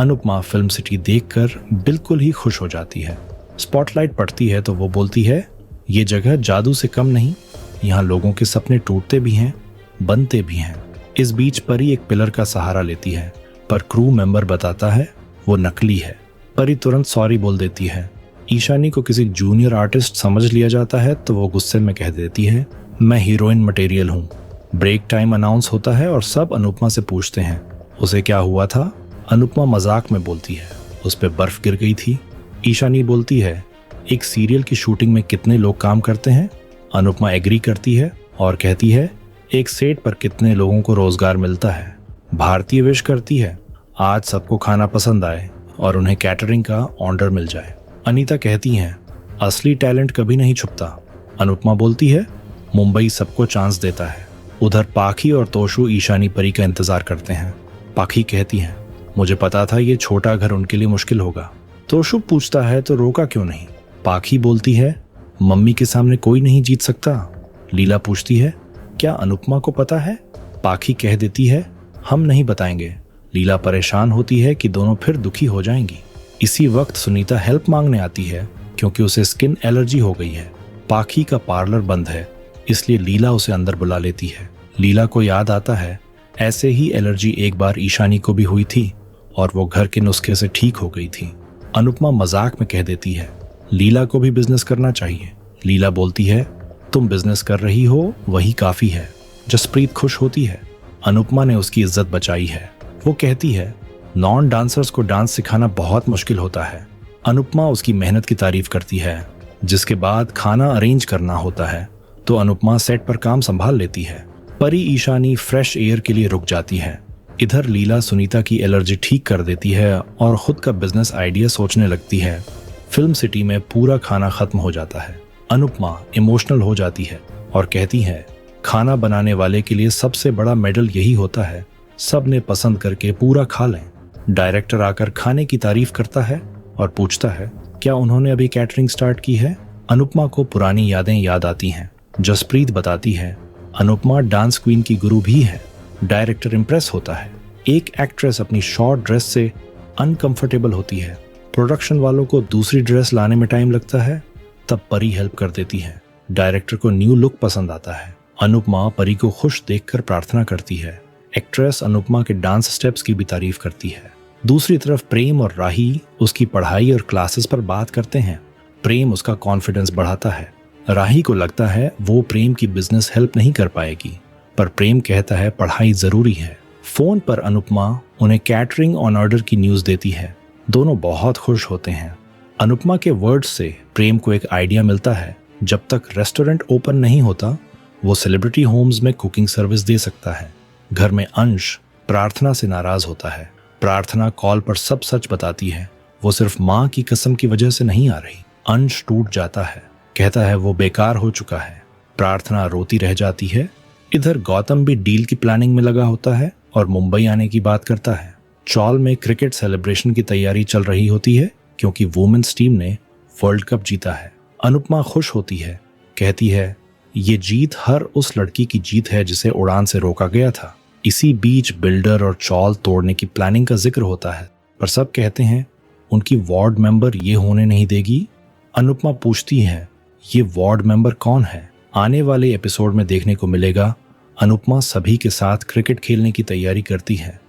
Anupama film city देखकर बिल्कुल ही खुश हो जाती है। स्पॉटलाइट पड़ती है तो वो बोलती है, ये जगह जादू से कम नहीं, यहाँ लोगों के सपने टूटते भी हैं, बनते भी हैं। इस बीच परी एक पिलर का सहारा लेती है, पर क्रू मेंबर बताता है वो नकली है। परी तुरंत सॉरी बोल देती है। ईशानी को किसी जूनियर आर्टिस्ट समझ लिया जाता है तो वो गुस्से में कह देती है, मैं हीरोइन मटेरियल हूँ। ब्रेक टाइम अनाउंस होता है और सब अनुपमा से पूछते हैं उसे क्या हुआ था। अनुपमा मजाक में बोलती है, उस पे बर्फ गिर गई थी। ईशानी बोलती है, एक सीरियल की शूटिंग में कितने लोग काम करते हैं। अनुपमा एग्री करती है और कहती है, एक सेट पर कितने लोगों को रोजगार मिलता है। भारतीय विश करती है, आज सबको खाना पसंद आए और उन्हें कैटरिंग का ऑर्डर मिल जाए। अनीता कहती हैं, असली टैलेंट कभी नहीं छुपता। अनुपमा बोलती है, मुंबई सबको चांस देता है। उधर पाखी और तोशु ईशानी परी का इंतजार करते हैं। पाखी कहती हैं, मुझे पता था ये छोटा घर उनके लिए मुश्किल होगा। तोशु पूछता है तो रोका क्यों नहीं। पाखी बोलती है, मम्मी के सामने कोई नहीं जीत सकता। लीला पूछती है, क्या अनुपमा को पता है। पाखी कह देती है, हम नहीं बताएंगे। लीला परेशान होती है कि दोनों फिर दुखी हो जाएंगी। इसी वक्त सुनीता हेल्प मांगने आती है क्योंकि उसे स्किन एलर्जी हो गई है। पाखी का पार्लर बंद है, इसलिए लीला उसे अंदर बुला लेती है। लीला को याद आता है ऐसे ही एलर्जी एक बार ईशानी को भी हुई थी और वो घर के नुस्खे से ठीक हो गई थी। अनुपमा मजाक में कह देती है, लीला को भी बिजनेस करना चाहिए। लीला बोलती है, तुम बिजनेस कर रही हो वही काफी है। जसप्रीत खुश होती है, अनुपमा ने उसकी इज्जत बचाई है। वो कहती है, नॉन डांसर्स को डांस सिखाना बहुत मुश्किल होता है। अनुपमा उसकी मेहनत की तारीफ करती है। जिसके बाद खाना अरेंज करना होता है तो अनुपमा सेट पर काम संभाल लेती है। परी ईशानी फ्रेश एयर के लिए रुक जाती है। इधर लीला सुनीता की एलर्जी ठीक कर देती है और खुद का बिजनेस आइडिया सोचने लगती है। फिल्म सिटी में पूरा खाना खत्म हो जाता है। अनुपमा इमोशनल हो जाती है और कहती है, खाना बनाने वाले के लिए सबसे बड़ा मेडल यही होता है, सब ने पसंद करके पूरा खा लें। डायरेक्टर आकर खाने की तारीफ करता है और पूछता है, क्या उन्होंने अभी कैटरिंग स्टार्ट की है। अनुपमा को पुरानी यादें याद आती हैं। जसप्रीत बताती है, अनुपमा डांस क्वीन की गुरु भी है। डायरेक्टर इंप्रेस होता है। एक एक्ट्रेस अपनी शॉर्ट ड्रेस से अनकंफर्टेबल होती है। प्रोडक्शन वालों को दूसरी ड्रेस लाने में टाइम लगता है, तब परी हेल्प कर देती है। डायरेक्टर को न्यू लुक पसंद आता है। अनुपमा परी को खुश देखकर प्रार्थना करती है। एक्ट्रेस अनुपमा के डांस स्टेप्स की भी तारीफ करती है। दूसरी तरफ प्रेम और राही उसकी पढ़ाई और क्लासेस पर बात करते हैं। प्रेम उसका कॉन्फिडेंस बढ़ाता है। राही को लगता है वो प्रेम की बिजनेस हेल्प नहीं कर पाएगी, पर प्रेम कहता है पढ़ाई जरूरी है। फोन पर अनुपमा उन्हें कैटरिंग ऑन ऑर्डर की न्यूज देती है। दोनों बहुत खुश होते हैं। अनुपमा के वर्ड्स से प्रेम को एक आइडिया मिलता है। जब तक रेस्टोरेंट ओपन नहीं होता वो सेलिब्रिटी होम्स में कुकिंग सर्विस दे सकता है। घर में अंश प्रार्थना से नाराज होता है। प्रार्थना कॉल पर सब सच बताती है। वो सिर्फ माँ की कसम की वजह से नहीं आ रही। अंश टूट जाता है, कहता है वो बेकार हो चुका है। प्रार्थना रोती रह जाती है। इधर गौतम भी डील की प्लानिंग में लगा होता है और मुंबई आने की बात करता है। चौल में क्रिकेट सेलिब्रेशन की तैयारी चल रही होती है क्योंकि वुमेन्स टीम ने वर्ल्ड कप जीता है। अनुपमा खुश होती है, कहती है ये जीत हर उस लड़की की जीत है जिसे उड़ान से रोका गया था। इसी बीच बिल्डर और चौल तोड़ने की प्लानिंग का जिक्र होता है, पर सब कहते हैं उनकी वार्ड मेंबर ये होने नहीं देगी। अनुपमा पूछती है, ये वार्ड मेंबर कौन है। आने वाले एपिसोड में देखने को मिलेगा अनुपमा सभी के साथ क्रिकेट खेलने की तैयारी करती है।